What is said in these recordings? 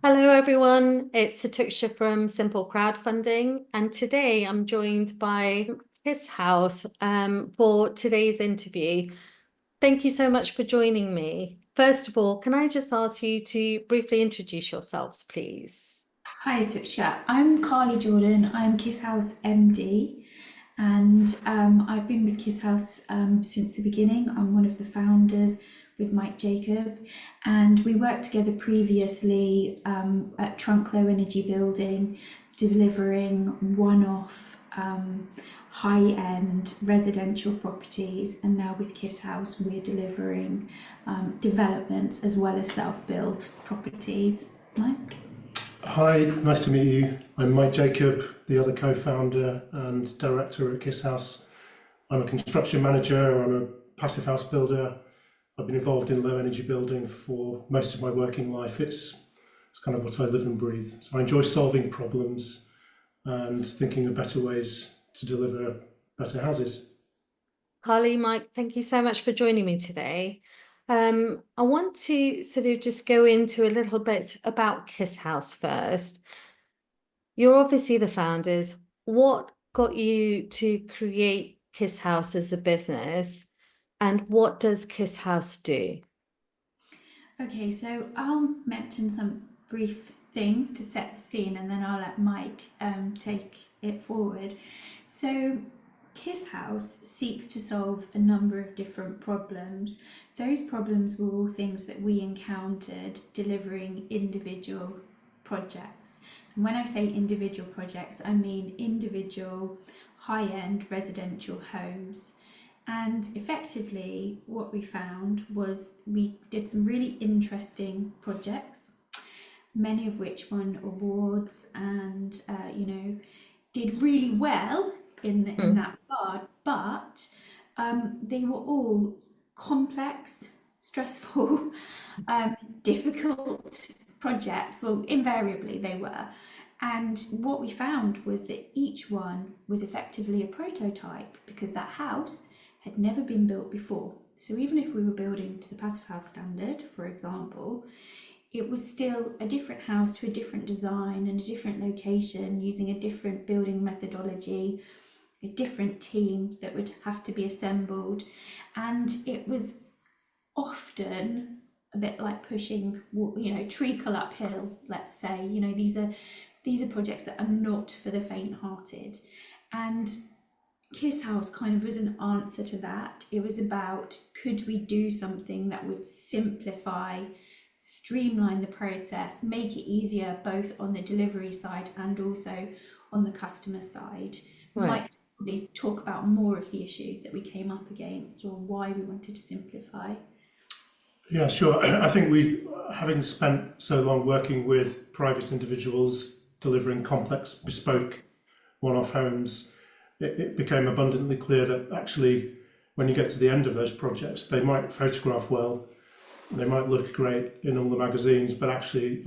Hello everyone, it's Atuksha from Simple Crowdfunding, and today I'm joined by House for today's interview. Thank you so much for joining me. First of all, can I just ask you to briefly introduce yourselves, please? Hi, Atuksha. I'm Carly Jordan. I'm Kiss House MD, and I've been with Kiss House since the beginning. I'm one of the founders with Mike Jacob, and we worked together previously at Trunk Low Energy Building, delivering one-off high-end residential properties, and now with Kiss House, we're delivering developments as well as self-build properties. Mike? Hi, nice to meet you. I'm Mike Jacob, the other co-founder and director at Kiss House. I'm a construction manager, I'm a passive house builder. I've been involved in low energy building for most of my working life. It's kind of what I live and breathe. So I enjoy solving problems and thinking of better ways to deliver better houses. Carly, Mike, thank you so much for joining me today. I want to sort of just go into a little bit about Kiss House first. You're obviously the founders. What got you to create Kiss House as a business, and what does Kiss House do? Okay, so I'll mention some brief things to set the scene and then I'll let Mike take it forward. So, Kiss House seeks to solve a number of different problems. Those problems were all things that we encountered delivering individual projects. And when I say individual projects, I mean individual high-end residential homes. And effectively, what we found was we did some really interesting projects, many of which won awards and, did really well in that part, but they were all complex, stressful, difficult projects. Well, invariably they were. And what we found was that each one was effectively a prototype because that house had never been built before. So even if we were building to the Passive House standard, for example, it was still a different house to a different design and a different location using a different building methodology, a different team that would have to be assembled. And it was often a bit like pushing, treacle uphill, let's say. These are projects that are not for the faint-hearted. And Kiss House kind of was an answer to that. It was about, could we do something that would simplify, streamline the process, make it easier both on the delivery side and also on the customer side. Right. Mike probably talk about more of the issues that we came up against or why we wanted to simplify. Yeah, sure. I think having spent so long working with private individuals delivering complex, bespoke one-off homes, it became abundantly clear that actually when you get to the end of those projects, they might photograph well, they might look great in all the magazines, but actually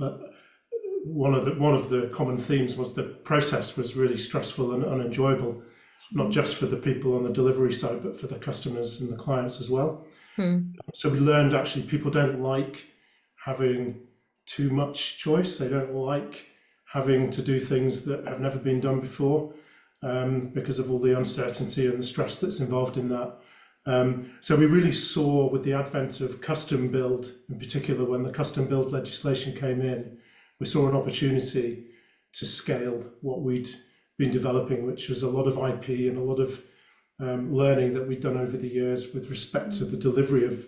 one of the common themes was the process was really stressful and unenjoyable, not just for the people on the delivery side, but for the customers and the clients as well. So we learned actually people don't like having too much choice. They don't like having to do things that have never been done before. Because of all the uncertainty and the stress that's involved in that. So we really saw with the advent of custom build, in particular when the custom build legislation came in, we saw an opportunity to scale what we'd been developing, which was a lot of IP and a lot of learning that we'd done over the years with respect to the delivery of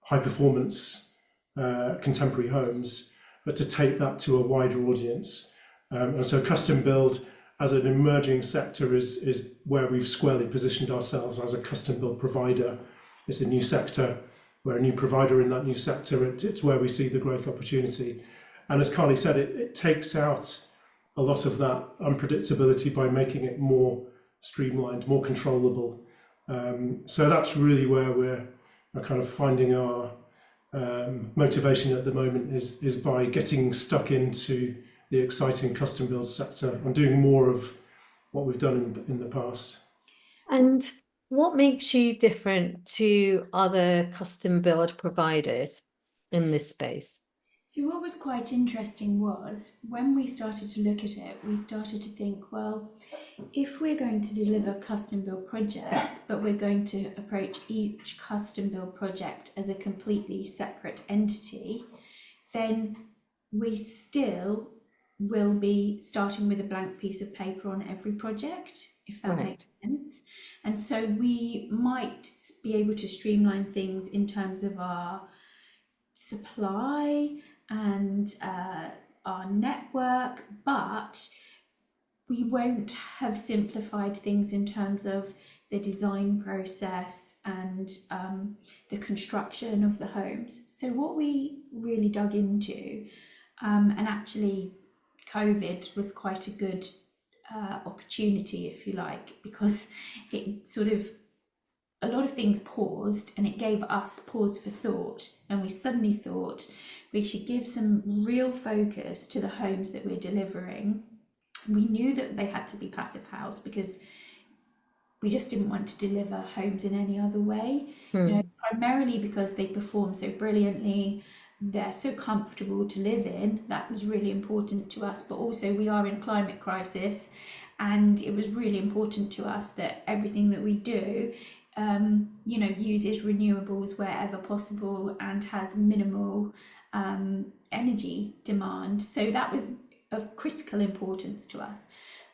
high performance contemporary homes, but to take that to a wider audience. And so custom build as an emerging sector is where we've squarely positioned ourselves as a custom build provider. It's a new sector. We're a new provider in that new sector. It's where we see the growth opportunity. And as Carly said, it takes out a lot of that unpredictability by making it more streamlined, more controllable. So that's really where we're kind of finding our motivation at the moment is by getting stuck into the exciting custom build sector and doing more of what we've done in the past. And what makes you different to other custom build providers in this space? So what was quite interesting was when we started to look at it, we started to think, well, if we're going to deliver custom build projects, but we're going to approach each custom build project as a completely separate entity, then we still will be starting with a blank piece of paper on every project, if that makes sense. And so we might be able to streamline things in terms of our supply and our network, but we won't have simplified things in terms of the design process and the construction of the homes. So what we really dug into, and actually COVID was quite a good opportunity, if you like, because it sort of, a lot of things paused and it gave us pause for thought, and we suddenly thought we should give some real focus to the homes that we're delivering. We knew that they had to be passive house because we just didn't want to deliver homes in any other way, you know, primarily because they perform so brilliantly, they're so comfortable to live in. That was really important to us, but also we are in a climate crisis, and it was really important to us that everything that we do you know, uses renewables wherever possible and has minimal energy demand. So that was of critical importance to us.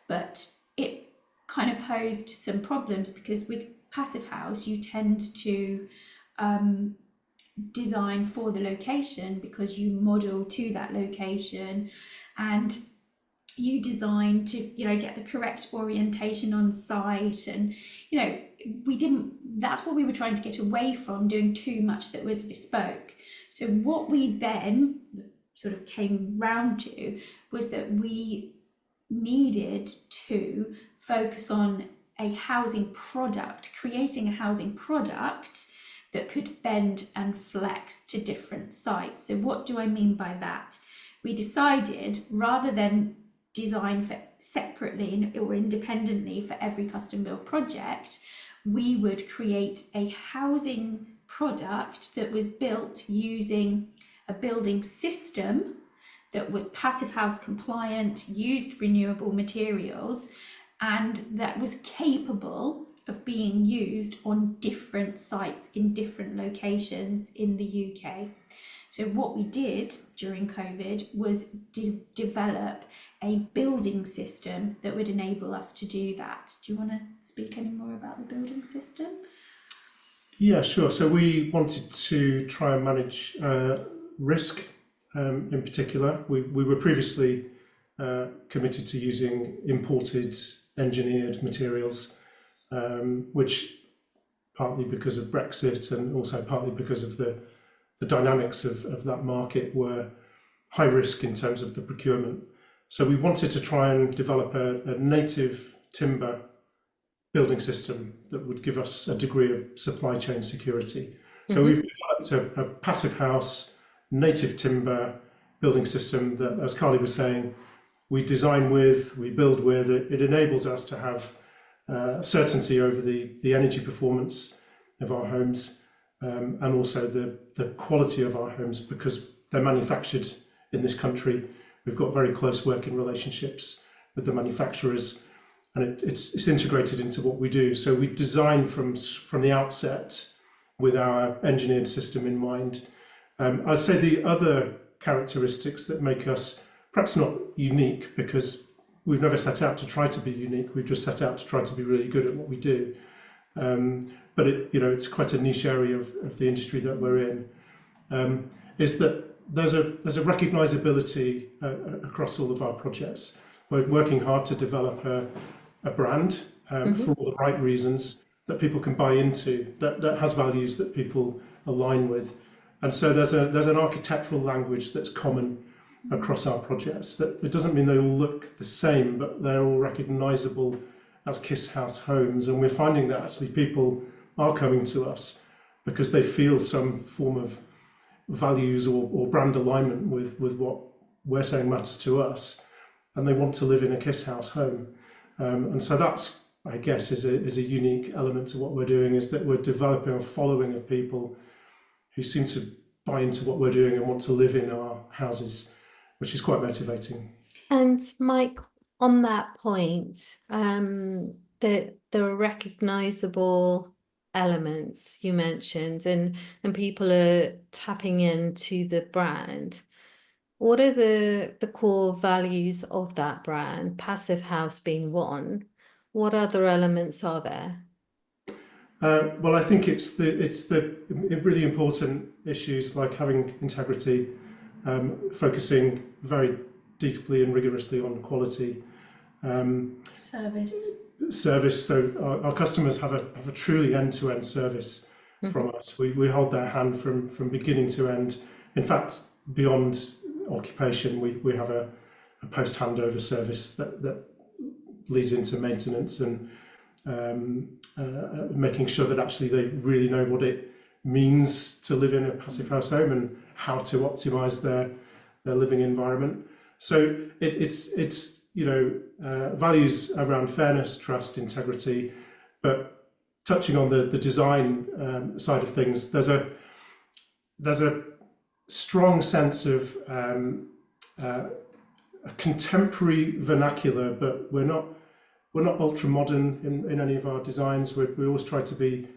But it kind of posed some problems because with passive house, you tend to design for the location because you model to that location, and you design to, you know, get the correct orientation on site. And, you know, that's what we were trying to get away from, doing too much that was bespoke. So what we then sort of came round to was that we needed to focus on a housing product, creating a housing product that could bend and flex to different sites. So what do I mean by that? We decided, rather than design for separately or independently for every custom build project, we would create a housing product that was built using a building system that was passive house compliant, used renewable materials, and that was capable of being used on different sites in different locations in the UK. So what we did during COVID was develop a building system that would enable us to do that. Do you want to speak any more about the building system? Yeah, sure. So we wanted to try and manage risk in particular. We were previously committed to using imported engineered materials, which partly because of Brexit and also partly because of the dynamics of that market were high risk in terms of the procurement. So we wanted to try and develop a native timber building system that would give us a degree of supply chain security. So we've developed a passive house, native timber building system that, as Carly was saying, we design with, we build with. It enables us to have certainty over the energy performance of our homes, and also the quality of our homes, because they're manufactured in this country. We've got very close working relationships with the manufacturers, and it's integrated into what we do. So we design from the outset with our engineered system in mind. I'd say the other characteristics that make us perhaps not unique, because we've never set out to try to be unique, we've just set out to try to be really good at what we do. But it's quite a niche area of the industry that we're in, is that there's a recognisability across all of our projects. We're working hard to develop a brand for all the right reasons that people can buy into, that has values that people align with. And so there's an architectural language that's common across our projects. That it doesn't mean they all look the same, but they're all recognisable as Kiss House homes. And we're finding that actually people are coming to us because they feel some form of values or brand alignment with what we're saying matters to us, and they want to live in a Kiss House home. And so that's, I guess, is a unique element to what we're doing, is that we're developing a following of people who seem to buy into what we're doing and want to live in our houses, which is quite motivating. And Mike, on that point, there are recognisable elements you mentioned, and people are tapping into the brand. What are the core values of that brand? Passivhaus being one. What other elements are there? Well, I think it's the really important issues like having integrity, focusing very deeply and rigorously on quality, service. So our customers have a truly end-to-end service from us. We hold their hand from beginning to end. In fact, beyond occupation, we have a post handover service that leads into maintenance and making sure that actually they really know what it means to live in a passive house home and how to optimize their living environment. So it's values around fairness, trust, integrity, but touching on the design side of things, there's a strong sense of a contemporary vernacular, but we're not ultra modern in any of our designs. We always try to be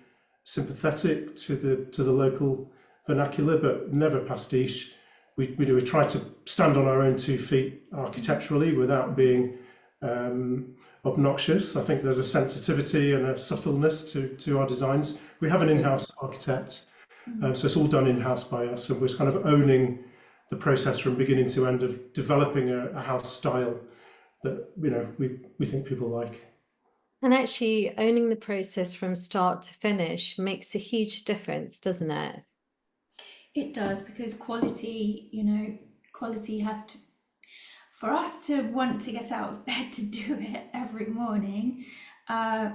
sympathetic to the local vernacular, but never pastiche. We try to stand on our own 2 feet architecturally without being obnoxious. I think there's a sensitivity and a subtleness to our designs. We have an in-house architect, so it's all done in-house by us, and we're kind of owning the process from beginning to end of developing a house style that we think people like. And actually owning the process from start to finish makes a huge difference, doesn't it? It does, because quality has to, for us to want to get out of bed to do it every morning,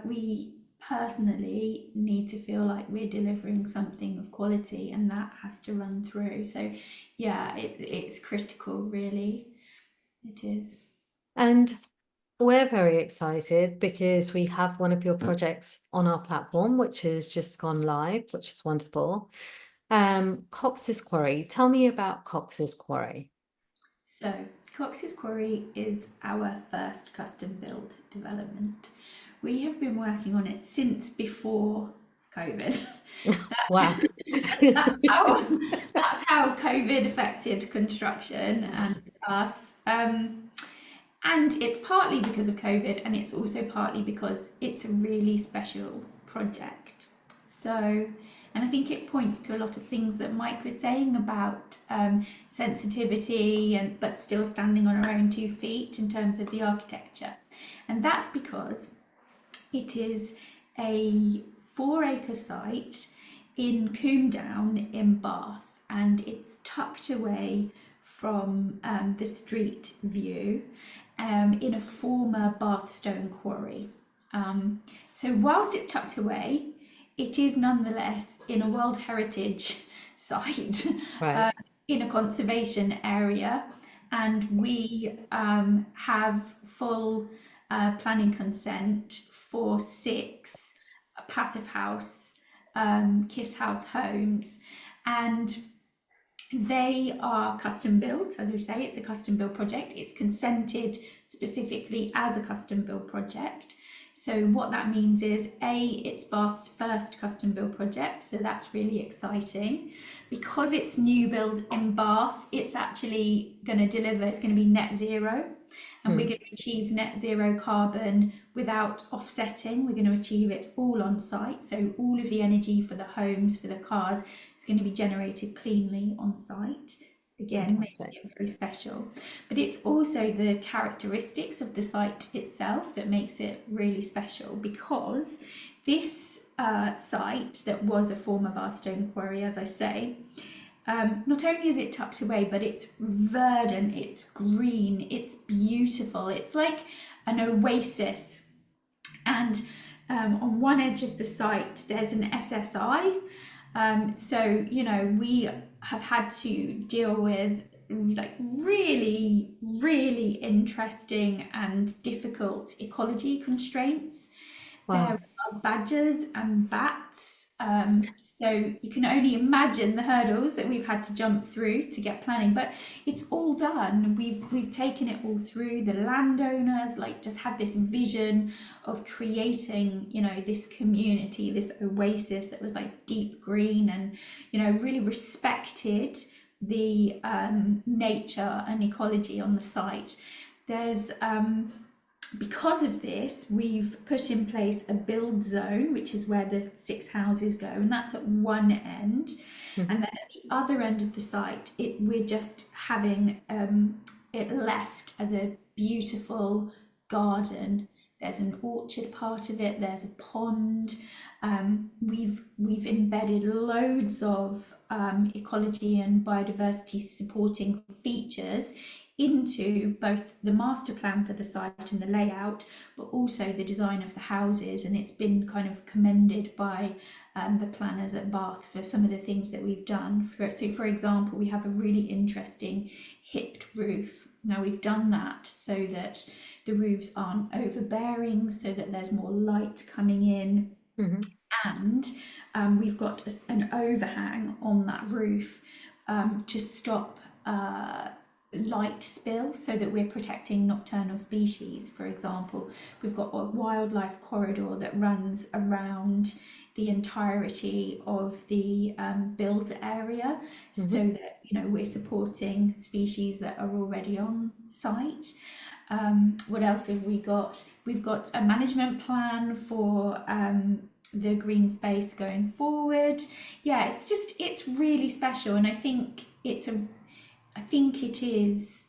we personally need to feel like we're delivering something of quality, and that has to run through. So yeah, it's critical, really. It is. And we're very excited because we have one of your projects on our platform, which has just gone live, which is wonderful. Cox's Quarry. Tell me about Cox's Quarry. So Cox's Quarry is our first custom build development. We have been working on it since before COVID. Wow. That's how COVID affected construction and us. And it's partly because of COVID, and it's also partly because it's a really special project. So, and I think it points to a lot of things that Mike was saying about sensitivity, but still standing on our own 2 feet in terms of the architecture. And that's because it is a 4-acre site in Combe Down in Bath, and it's tucked away from the street view in a former Bath stone quarry. So whilst it's tucked away, it is nonetheless in a World Heritage site, Right. in a conservation area, and we have full planning consent for 6 Passivhaus Kiss House homes, and they are custom built. As we say, it's a custom build project. It's consented specifically as a custom build project. So what that means is, it's Bath's first custom build project, so that's really exciting. Because it's new build in Bath, it's actually going to deliver, it's going to be net zero, and we're going to achieve net zero carbon without offsetting. We're going to achieve it all on site, so all of the energy for the homes, for the cars, is going to be generated cleanly on site. Again, making it very special. But it's also the characteristics of the site itself that makes it really special, because this site that was a former Bath stone quarry, as I say, not only is it tucked away, but it's verdant, it's green, it's beautiful. It's like an oasis. And on one edge of the site, there's an SSI. So, we have had to deal with like really, really interesting and difficult ecology constraints. Wow. There are badgers and bats So you can only imagine the hurdles that we've had to jump through to get planning, but it's all done. We've taken it all through. The landowners like just had this vision of creating, you know, this community, this oasis that was like deep green and, you know, really respected the nature and ecology on the site. There's because of this, we've put in place a build zone, which is where the 6 houses go, and that's at one end. Mhm. And then at the other end of the site, we're just having it left as a beautiful garden. There's an orchard part of it. There's a pond. We've embedded loads of ecology and biodiversity supporting features into both the master plan for the site and the layout, but also the design of the houses, and it's been kind of commended by the planners at Bath for some of the things that we've done. So for example, we have a really interesting hipped roof. Now we've done that so that the roofs aren't overbearing, so that there's more light coming in. Mhm. And we've got an overhang on that roof to stop light spill, so that we're protecting nocturnal species. For example, we've got a wildlife corridor that runs around the entirety of the build area, so that, you know, we're supporting species that are already on site. What else have we got? We've got a management plan for the green space going forward. Yeah, it's really special, and I think it is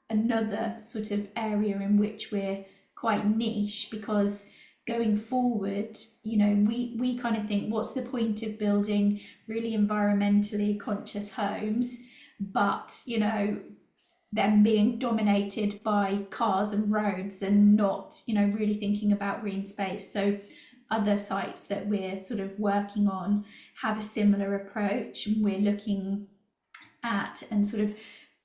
another sort of area in which we're quite niche, because going forward, you know, we kind of think, what's the point of building really environmentally conscious homes, but, you know, them being dominated by cars and roads and not, you know, really thinking about green space. So other sites that we're sort of working on have a similar approach. We're looking at and sort of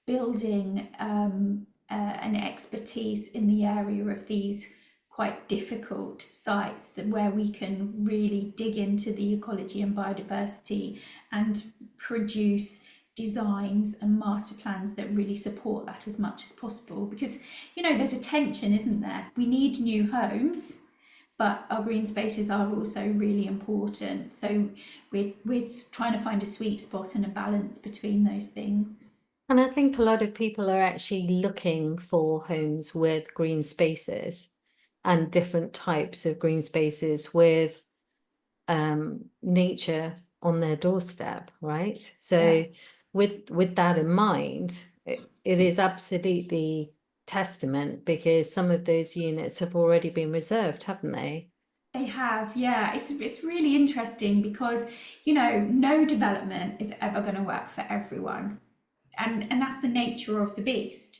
building an expertise in the area of these quite difficult sites, that where we can really dig into the ecology and biodiversity and produce designs and master plans that really support that as much as possible. Because, you know, there's a tension, isn't there? We need new homes, but our green spaces are also really important. So we're trying to find a sweet spot and a balance between those things. And I think a lot of people are actually looking for homes with green spaces and different types of green spaces with nature on their doorstep, right? So Yeah. with that in mind, it is absolutely testament, because some of those units have already been reserved, haven't they? They have, yeah. It's really interesting because, you know, no development is ever going to work for everyone. And that's the nature of the beast.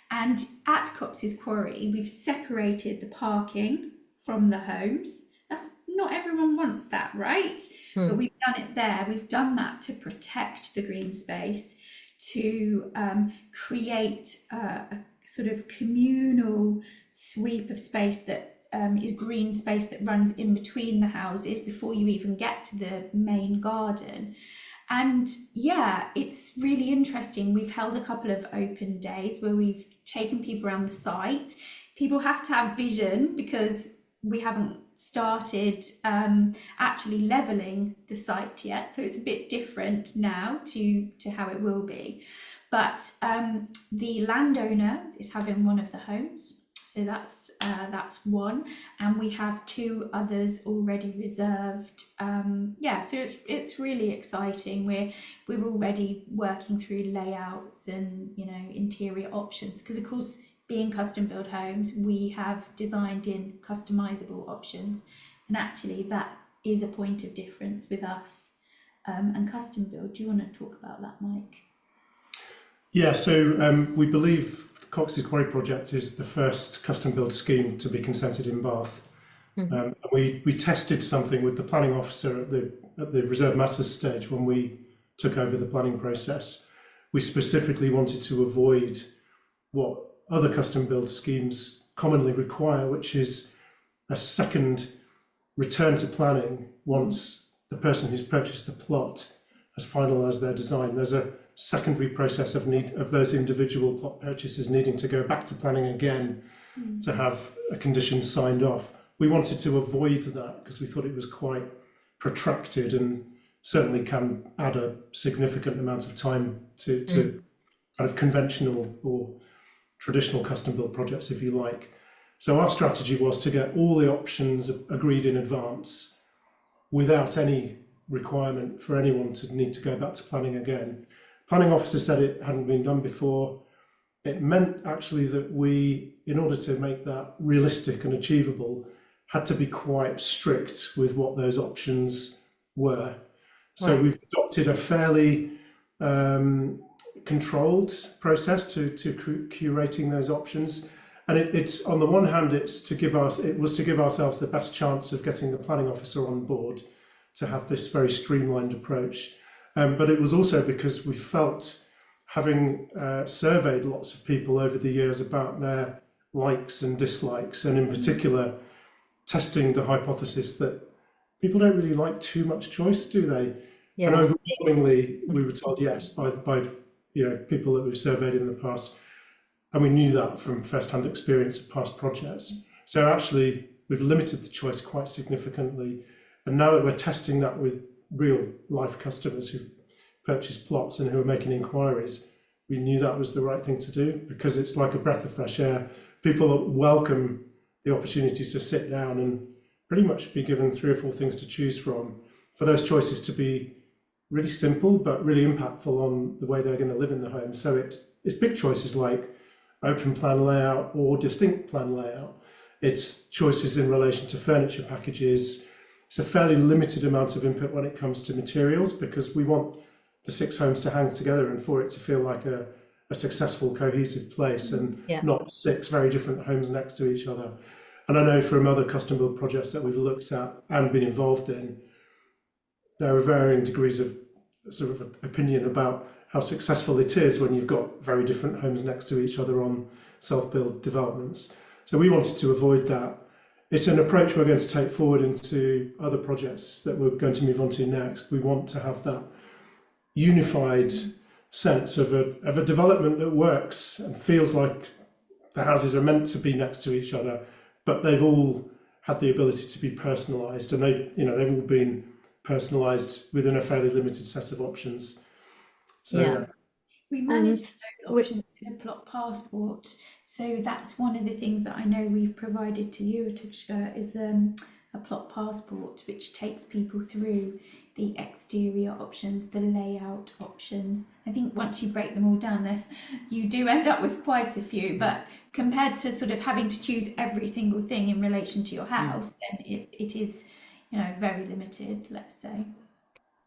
And at Cox's Quarry, we've separated the parking from the homes. That's not everyone wants that, right? But we've done it there. We've done that to protect the green space, to create a sort of communal sweep of space that is green space that runs in between the houses before you even get to the main garden. And yeah, it's really interesting. We've held a couple of open days where we've taken people around the site. People have to have vision, because we haven't started actually levelling the site yet. So it's a bit different now to how it will be. But the landowner is having one of the homes. So that's one, and we have 2 others already reserved. Yeah, so it's really exciting. We're already working through layouts and, you know, interior options, because of course, being custom build homes, we have designed in customizable options, and actually that is a point of difference with us and custom build. Do you want to talk about that, Mike? Yeah, so we believe the Cox's Quarry project is the first custom build scheme to be consented in Bath. We tested something with the planning officer at the reserve matters stage when we took over the planning process. We specifically wanted to avoid what other custom build schemes commonly require, which is a second return to planning once the person who's purchased the plot has finalised their design, there's a secondary process of those individual plot purchases needing to go back to planning again to have a condition signed off. We wanted to avoid that because we thought it was quite protracted and certainly can add a significant amount of time to kind of conventional or traditional custom build projects, if you like. So our strategy was to get all the options agreed in advance without any requirement for anyone to need to go back to planning again. Planning officer said it hadn't been done before. It meant actually that we, in order to make that realistic and achievable, had to be quite strict with what those options were. So we've adopted a fairly controlled process to curating those options. And it's on the one hand, it was to give ourselves the best chance of getting the planning officer on board to have this very streamlined approach. But it was also because we felt, having surveyed lots of people over the years about their likes and dislikes, and in particular testing the hypothesis that people don't really like too much choice, do they? Yeah. And overwhelmingly, we were told yes by people that we've surveyed in the past. And we knew that from first-hand experience of past projects. So actually, we've limited the choice quite significantly. And now that we're testing that with real life customers who've purchased plots and who are making inquiries, we knew that was the right thing to do, because it's like a breath of fresh air. People welcome the opportunity to sit down and pretty much be given 3 or 4 things to choose from, for those choices to be really simple but really impactful on the way they're going to live in the home. So it's big choices like open plan layout or distinct plan layout. It's choices in relation to furniture packages. It's a fairly limited amount of input when it comes to materials, because we want the 6 homes to hang together and for it to feel like a successful, cohesive place, and not 6 very different homes next to each other. And I know from other custom build projects that we've looked at and been involved in, there are varying degrees of sort of opinion about how successful it is when you've got very different homes next to each other on self-build developments. So we wanted to avoid that. It's an approach we're going to take forward into other projects that we're going to move on to next. We want to have that unified sense of a development that works and feels like the houses are meant to be next to each other, but they've all had the ability to be personalised, and they've all been personalised within a fairly limited set of options. So we manage those options with a plot passport. So that's one of the things that I know we've provided to you, Atuksha, is a plot passport, which takes people through the exterior options, the layout options. I think once you break them all down there, you do end up with quite a few, but compared to sort of having to choose every single thing in relation to your house, then it is, very limited, let's say.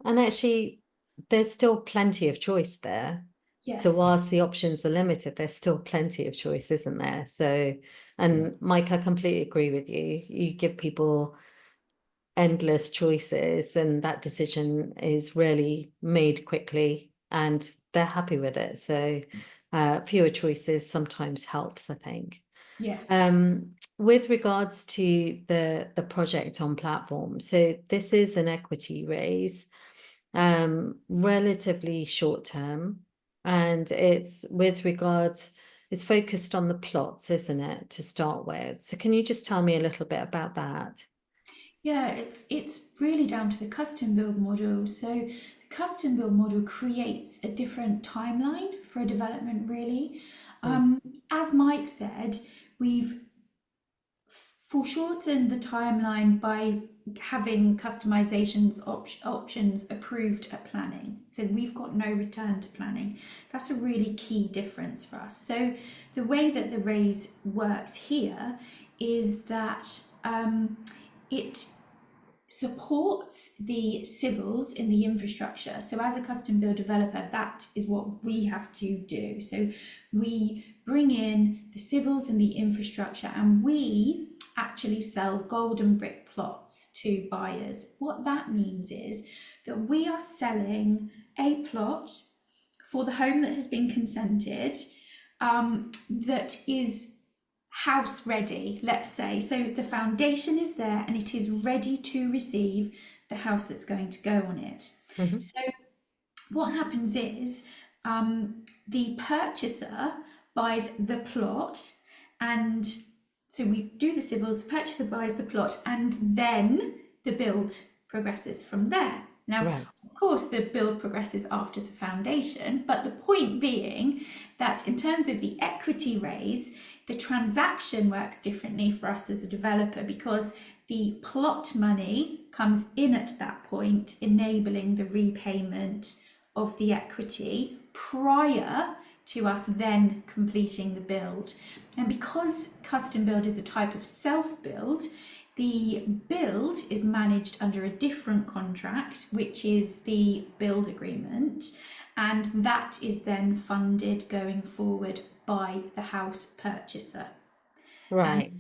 And actually, there's still plenty of choice there. Yes. So whilst the options are limited, there's still plenty of choice, isn't there? So, and Mike, I completely agree with you. You give people endless choices and that decision is really made quickly and they're happy with it. So fewer choices sometimes helps, I think. Yes. With regards to the project on platform, so this is an equity raise, relatively short term, and it's focused on the plots, isn't it, to start with? So can you just tell me a little bit about that? Yeah, it's really down to the custom build model. So the custom build model creates a different timeline for a development, really. As Mike said, we've foreshortened the timeline by having customizations options approved at planning. So we've got no return to planning. That's a really key difference for us. So the way that the raise works here is that it supports the civils in the infrastructure. So as a custom build developer, that is what we have to do. So we bring in the civils and the infrastructure, and we actually sell golden brick plots to buyers. What that means is that we are selling a plot for the home that has been consented, that is house ready, let's say. So the foundation is there and it is ready to receive the house that's going to go on it. Mhm. So what happens is the purchaser buys the plot, and so we do the civils, the purchaser buys the plot, and then the build progresses from there. Now, Right. of course, the build progresses after the foundation, but the point being that in terms of the equity raise, the transaction works differently for us as a developer, because the plot money comes in at that point, enabling the repayment of the equity prior to us then completing the build. And because custom build is a type of self-build, the build is managed under a different contract, which is the build agreement, and that is then funded going forward by the house purchaser. Right.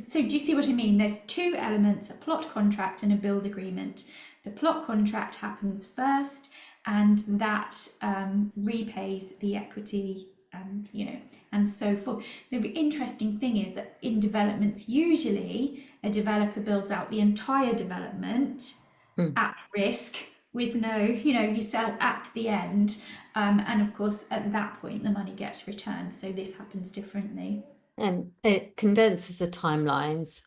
So do you see what I mean? There's two elements, a plot contract and a build agreement. The plot contract happens first, and that repays the equity, and and so forth. The interesting thing is that in developments, usually a developer builds out the entire development at risk with no, you sell at the end, and of course at that point the money gets returned. So this happens differently. And it condenses the timelines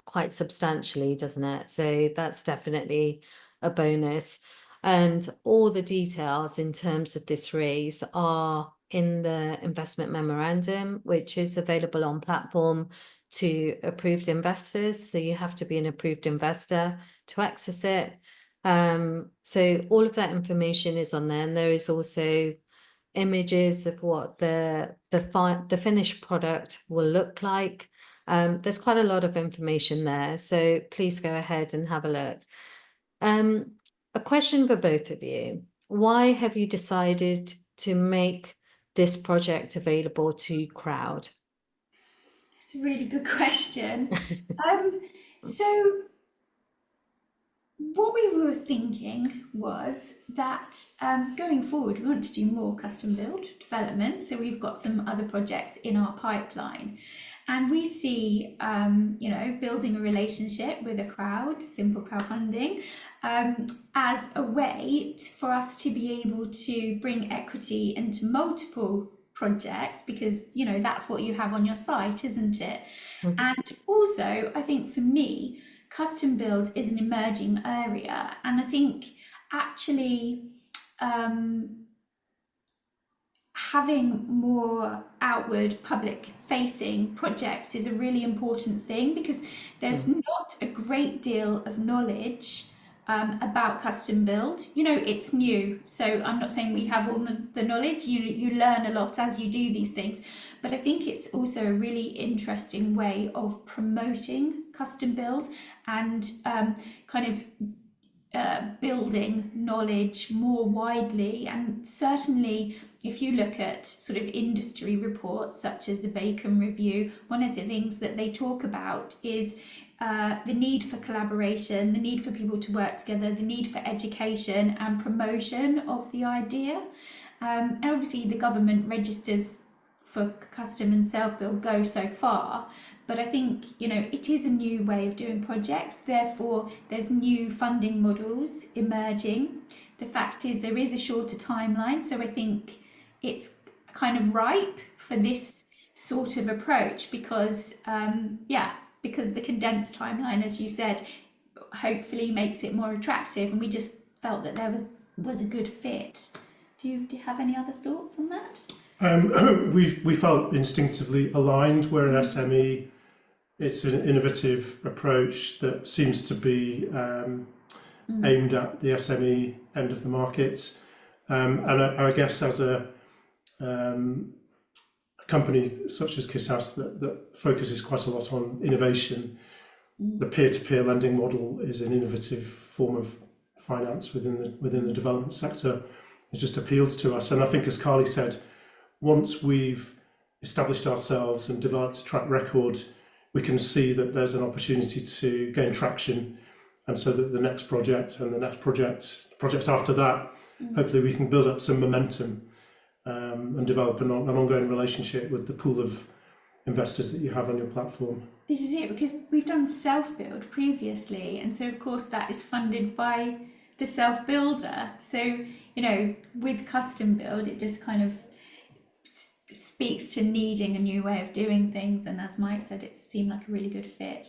quite substantially, doesn't it? So that's definitely a bonus. And all the details in terms of this raise are in the investment memorandum, which is available on platform to approved investors. So you have to be an approved investor to access it. So all of that information is on there, and there is also images of what the finished product will look like. There's quite a lot of information there, so please go ahead and have a look. A question for both of you: why have you decided to make this project available to crowd? It's a really good question. So what we were thinking was that going forward, we want to do more custom build development. So we've got some other projects in our pipeline, and we see, building a relationship with a crowd, Simple Crowdfunding, as a way for us to be able to bring equity into multiple projects, because that's what you have on your site, isn't it? And also, I think for me, custom build is an emerging area, and I think actually having more outward public facing projects is a really important thing, because there's not a great deal of knowledge about custom build. It's new, so I'm not saying we have all the knowledge. You learn a lot as you do these things, but I think it's also a really interesting way of promoting custom build and building knowledge more widely. And certainly if you look at sort of industry reports such as the Bacon Review, one of the things that they talk about is the need for collaboration, the need for people to work together, the need for education and promotion of the idea. And obviously the government registers for custom and self-build go so far, but I think it is a new way of doing projects, therefore there's new funding models emerging. The fact is there is a shorter timeline, so I think it's kind of ripe for this sort of approach, because because the condensed timeline, as you said, hopefully makes it more attractive, and we just felt that there was a good fit. Do you have any other thoughts on that? We felt instinctively aligned. We're an SME. It's an innovative approach that seems to be aimed at the SME end of the market. And I guess as a company such as Passivhaus that focuses quite a lot on innovation, the peer-to-peer lending model is an innovative form of finance within the development sector. It just appeals to us. And I think, as Carly said, once we've established ourselves and developed a track record, we can see that there's an opportunity to gain traction, and so that the next project and the next project after that, hopefully we can build up some momentum and develop an ongoing relationship with the pool of investors that you have on your platform. This is it, because we've done self-build previously, and so of course that is funded by the self-builder. So, you know, with custom build, it just kind of speaks to needing a new way of doing things, and as Mike said, it seemed like a really good fit.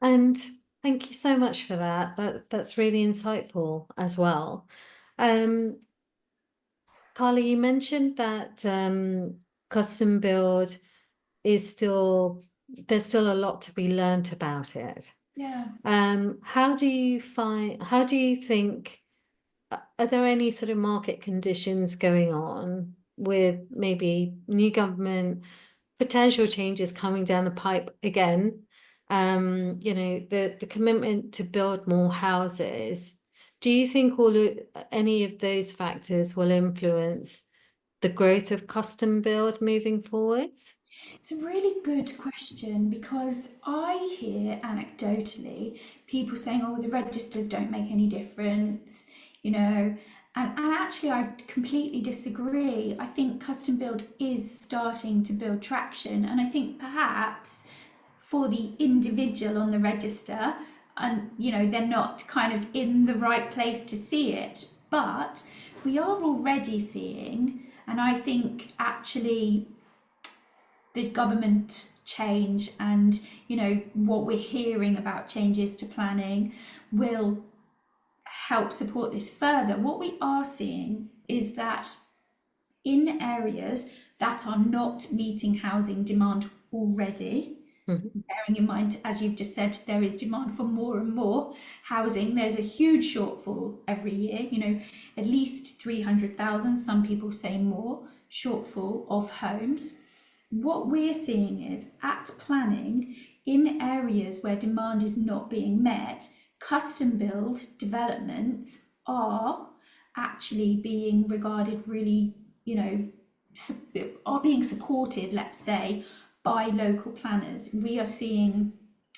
And thank you so much for that. That's really insightful as well. Carly, you mentioned that custom build is there's still a lot to be learnt about it. Yeah. How do you think, are there any sort of market conditions going on with maybe new government, potential changes coming down the pipe again? You know, the commitment to build more houses. Do you think any of those factors will influence the growth of custom build moving forwards? It's a really good question, because I hear anecdotally people saying, oh, the registers don't make any difference, you know, and actually I completely disagree. I think custom build is starting to build traction, and I think perhaps for the individual on the register, and you know, they're not kind of in the right place to see it, but we are already seeing, and I think actually the government change and, you know, what we're hearing about changes to planning will help support this further. What we are seeing is that in areas that are not meeting housing demand already, bearing in mind, as you've just said, there is demand for more and more housing. There's a huge shortfall every year, you know, at least 300,000, some people say more, shortfall of homes. What we're seeing is at planning, in areas where demand is not being met, custom build developments are actually being regarded really, you know, are being supported, let's say, by local planners. We are seeing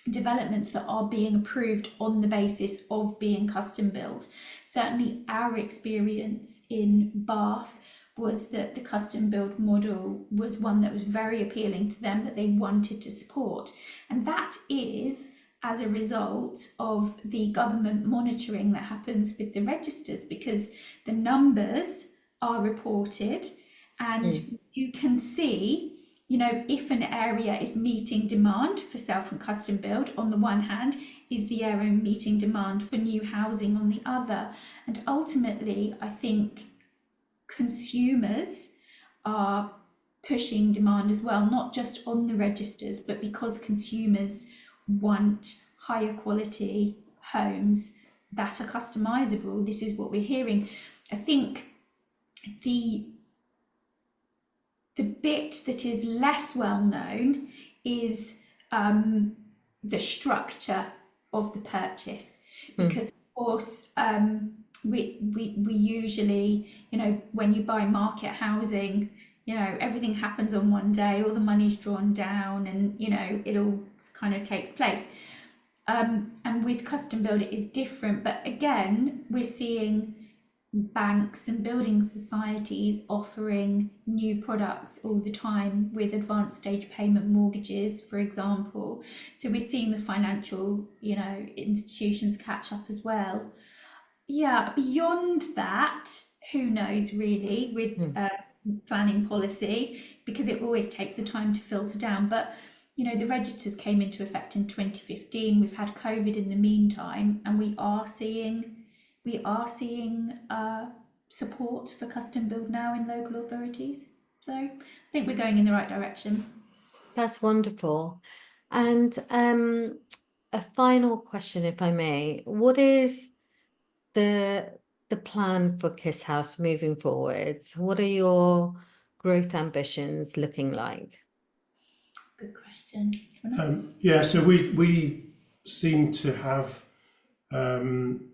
developments that are being approved on the basis of being custom built. Certainly our experience in Bath was that the custom build model was one that was very appealing to them, that they wanted to support. And that is as a result of the government monitoring that happens with the registers, because the numbers are reported and you can see, you know, if an area is meeting demand for self and custom build on the one hand, is the area meeting demand for new housing on the other. And ultimately, I think consumers are pushing demand as well, not just on the registers, but because consumers want higher quality homes that are customizable. This is what we're hearing. I think the bit that is less well known is the structure of the purchase, because of course we usually, you know, when you buy market housing, you know, everything happens on one day, all the money's drawn down, and you know, it all kind of takes place. And with custom build it is different, but again, we're seeing banks and building societies offering new products all the time with advanced stage payment mortgages, for example. So we're seeing the financial, you know, institutions catch up as well. Yeah, beyond that, who knows really with planning policy, because it always takes the time to filter down. But you know, the registers came into effect in 2015. We've had COVID in the meantime, and we are seeing support for custom build now in local authorities. So I think we're going in the right direction. That's wonderful. And a final question, if I may. What is the plan for Kiss House moving forwards? What are your growth ambitions looking like? Good question. Yeah, so we seem to have an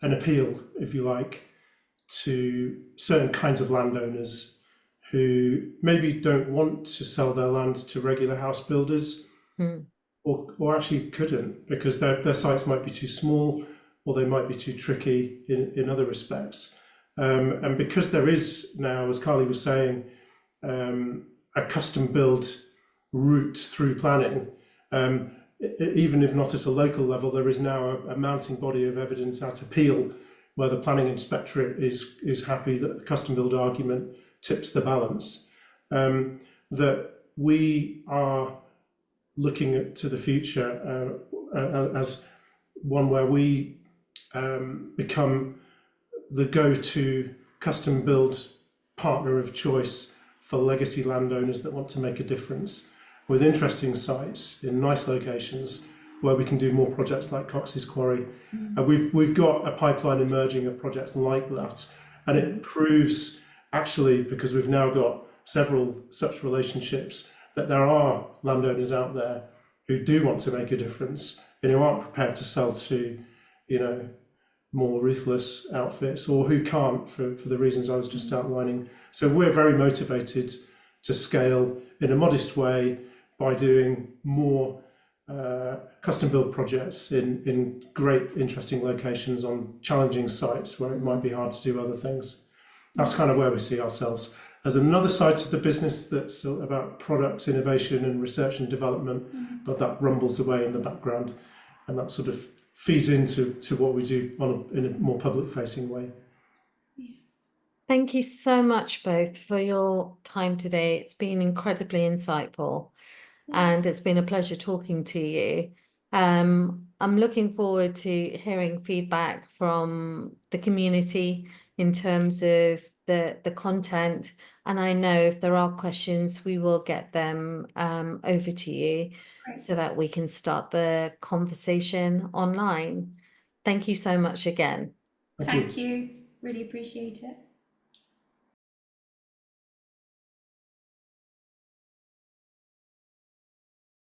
appeal, if you like, to certain kinds of landowners who maybe don't want to sell their land to regular house builders, or actually couldn't, because their sites might be too small, or they might be too tricky in other respects. And because there is now, as Carly was saying, a custom build route through planning. Even if not at a local level, there is now a mounting body of evidence at appeal where the planning inspectorate is happy that the custom build argument tips the balance. That we are looking to the future as one where we become the go-to custom build partner of choice for legacy landowners that want to make a difference, with interesting sites in nice locations where we can do more projects like Cox's Quarry. We've got a pipeline emerging of projects like that, and it proves actually, because we've now got several such relationships, that there are landowners out there who do want to make a difference and who aren't prepared to sell to, you know, more ruthless outfits, or who can't for the reasons I was just outlining. So we're very motivated to scale in a modest way by doing more custom build projects in great, interesting locations on challenging sites where it might be hard to do other things. That's kind of where we see ourselves. There's another side to the business that's about product innovation and research and development, but that rumbles away in the background, and that sort of feeds into what we do in a more public-facing way. Thank you so much both for your time today. It's been incredibly insightful, and it's been a pleasure talking to you. I'm looking forward to hearing feedback from the community in terms of the content, and I know if there are questions, we will get them over to you. Great. So that we can start the conversation online. Thank you so much again. Thank you. Really appreciate it.